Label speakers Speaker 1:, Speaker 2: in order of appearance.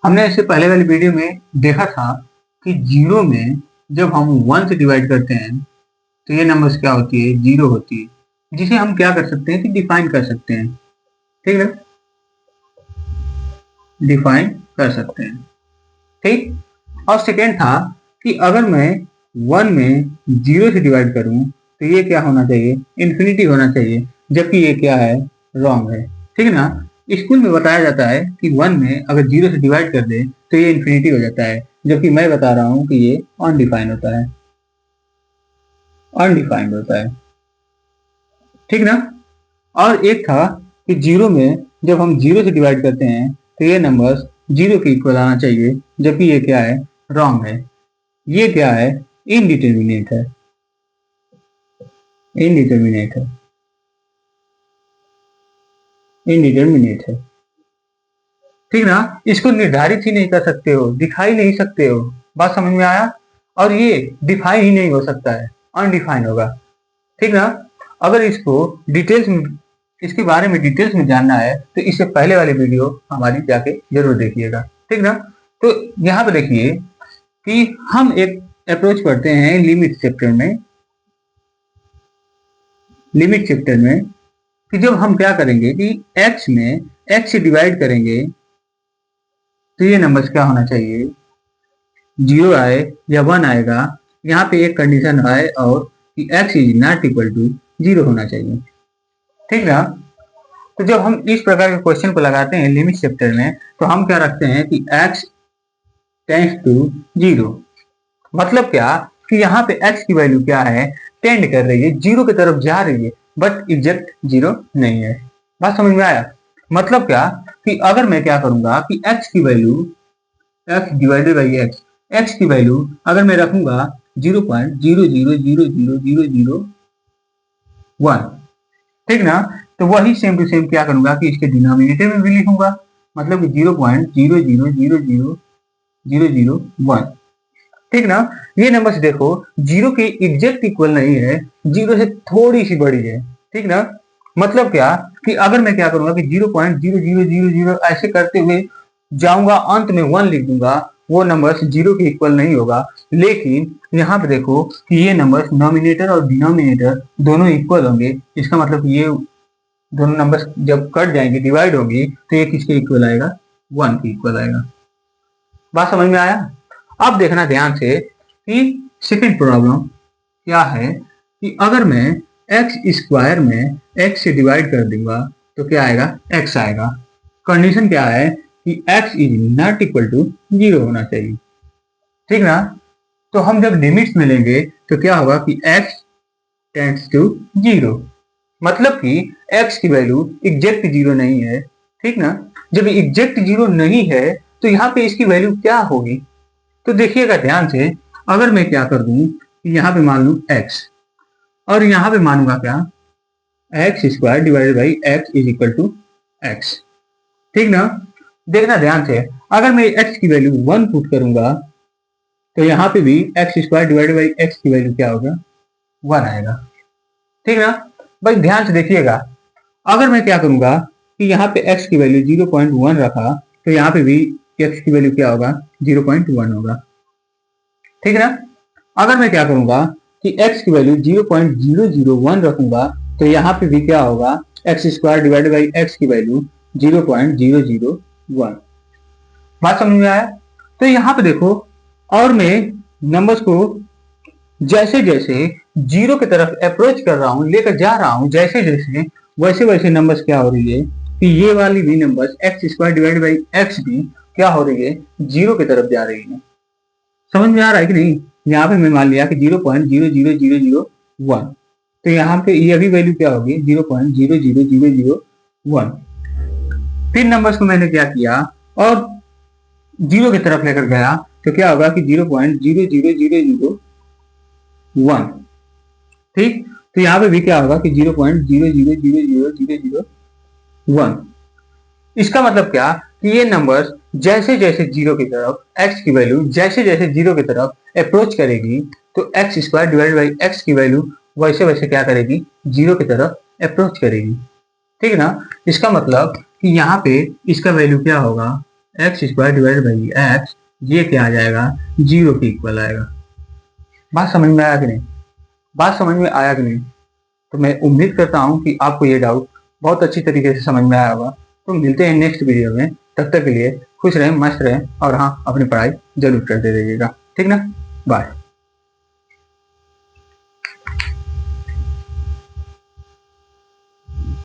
Speaker 1: हमने इससे पहले वाली वीडियो में देखा था कि जीरो में जब हम 1 से डिवाइड करते हैं तो ये नंबर्स क्या होती है, जीरो होती है, जिसे हम क्या कर सकते हैं कि डिफाइन कर सकते हैं। ठीक है, डिफाइन कर सकते हैं। ठीक, और सेकेंड था कि अगर मैं 1 में 0 से डिवाइड करूं तो ये क्या होना चाहिए, इन्फिनिटी होना चाहिए, जबकि ये क्या है, रॉन्ग है। ठीक है ना, स्कूल में बताया जाता है कि 1 में अगर 0 से डिवाइड कर दे तो ये इन्फिनिटी हो जाता है, जबकि मैं बता रहा हूं कि ये अनडिफाइंड होता है, अनडिफाइंड होता है। ठीक ना, और एक था कि 0 में जब हम 0 से डिवाइड करते हैं तो ये नंबर्स 0 के इक्वल आना चाहिए, जबकि ये क्या है, रॉन्ग है। ये क्या है, इनडिटर्मिनेट है, इनडिटर्मिनेट है, इनडिटर्मिनेट है। ठीक ना, इसको निर्धारित ही नहीं कर सकते हो, दिखाई नहीं सकते हो। बात समझ में आया? और ये डिफाइन ही नहीं हो सकता है, अनडिफाइन होगा। ठीक ना, अगर इसको डिटेल्स में, इसके बारे में डिटेल्स में जानना है तो इससे पहले वाली वीडियो हमारी जाके जरूर देखिएगा। ठीक ना, तो यहाँ पे देखिए कि हम एक अप्रोच करते हैं लिमिट चैप्टर में, लिमिट चैप्टर में कि जब हम क्या करेंगे कि x में x से डिवाइड करेंगे तो ये नंबर्स क्या होना चाहिए, 0 आए या 1 आएगा। यहाँ पे एक कंडीशन है और कि x is not equal to 0 होना चाहिए। ठीक ना, तो जब हम इस प्रकार के क्वेश्चन को लगाते हैं लिमिट चैप्टर में तो हम क्या रखते हैं कि x टेंड्स टू 0। मतलब क्या कि यहाँ पे x की वैल्यू क्या है, टेंड कर रही है, 0 की तरफ जा रही है, बट एग्जैक्ट 0 नहीं है। बात समझ में आया? मतलब क्या कि अगर मैं क्या करूंगा कि x की value x divided by x की वैल्यू अगर मैं रखूंगा 0.00000001, ठीक ना, तो वही सेम टू सेम क्या करूंगा कि इसके डिनोमिनेटर में भी लिखूंगा, मतलब कि 0.00000001। ठीक ना, ये नंबर्स देखो 0 के एग्जैक्ट इक्वल नहीं है, 0 से थोड़ी सी बड़ी है। ठीक ना, मतलब क्या कि अगर मैं क्या करूंगा कि 0.0000 ऐसे करते हुए जाऊंगा, अंत में 1 लिख दूंगा, वो नंबर्स 0 के इक्वल नहीं होगा। लेकिन यहाँ पे देखो कि ये नंबर्स नॉमिनेटर और डिनोमिनेटर दोनों इक्वल होंगे, इसका मतलब ये दोनों नंबर्स जब कट जाएंगे, डिवाइड होंगे, तो ये किसके इक्वल आएगा, 1 के इक्वल आएगा। बात समझ में आया? अब देखना ध्यान से कि सेकंड प्रॉब्लम क्या है कि अगर मैं एक्स स्क्वायर में एक्स से डिवाइड कर दूंगा तो क्या आएगा, एक्स आएगा। कंडीशन क्या है कि x is not equal to 0 होना चाहिए। ठीक ना, तो हम जब लिमिट्स में लेंगे तो क्या होगा कि x टेंड्स टू 0, मतलब कि x की वैल्यू एग्जैक्ट 0 नहीं है। ठीक ना, जब एग्जैक्ट 0 नहीं है तो यहाँ पे इसकी वैल्यू क्या होगी, तो देखिएगा ध्यान से। अगर मैं क्या कर दूं कि यहाँ पे मान लू x और यहाँ पे मानूंगा क्या, x square divided by x is equal to x. ठीक ना, देखना ध्यान से, अगर मैं x की वैल्यू 1 पुट करूंगा तो यहाँ पे भी x square divided by x की वैल्यू क्या होगा, 1 आएगा। ठीक ना, भाई ध्यान से देखिएगा, अगर मैं क्या करूंगा कि यहाँ पे x की वैल्यू 0.1 रखा तो यहाँ पे भी x की वैल्यू क्या होगा, 0.1 होगा। ठीक है ना, अगर मैं क्या करूंगा कि x की वैल्यू 0.001 रखूंगा तो यहाँ पे भी क्या होगा, x square divided by x की वैल्यू 0.001। बात समझ में आया? तो यहाँ पे देखो, और मैं नंबर्स को जैसे जैसे 0 की तरफ अप्रोच कर रहा हूँ, लेकर जा रहा हूँ, जैसे जैसे वैसे वैसे नंबर्स क्या हो रही है कि ये वाली भी numbers x square divided by x भी क्या हो रही है, 0 की तरफ जा रही है। समझ में आ रहा है कि नहीं? यहाँ पे मैं मान लिया कि 0.00001, तो यहाँ पे ये अभी वैल्यू क्या होगी, 0.00001। फिर नंबर्स को मैंने क्या किया और 0 की तरफ लेकर गया तो क्या होगा कि 0.00001। ठीक, तो यहाँ पे भी क्या होगा कि 0.0000001। इसका मतलब क्या कि ये नंबर्स जैसे जैसे 0 की तरफ x की वैल्यू जैसे जैसे 0 की तरफ अप्रोच करेगी तो x square divided by x की वैल्यू वैसे वैसे क्या करेगी, 0 की तरफ अप्रोच करेगी। ठीक है ना, इसका मतलब कि यहाँ पे इसका वैल्यू क्या होगा, x square divided by x, ये क्या आ जाएगा, 0 के इक्वल आएगा। बात समझ में आया कि नहीं? बात समझ में आया कि नहीं? तो मैं उम्मीद करता हूँ कि आपको ये डाउट बहुत अच्छी तरीके से समझ में आया होगा। तो मिलते हैं नेक्स्ट वीडियो में, तब तक के लिए खुश रहें, मस्त रहें, और हाँ, अपनी पढ़ाई जरूर करते रहिएगा, ठीक ना? बाय।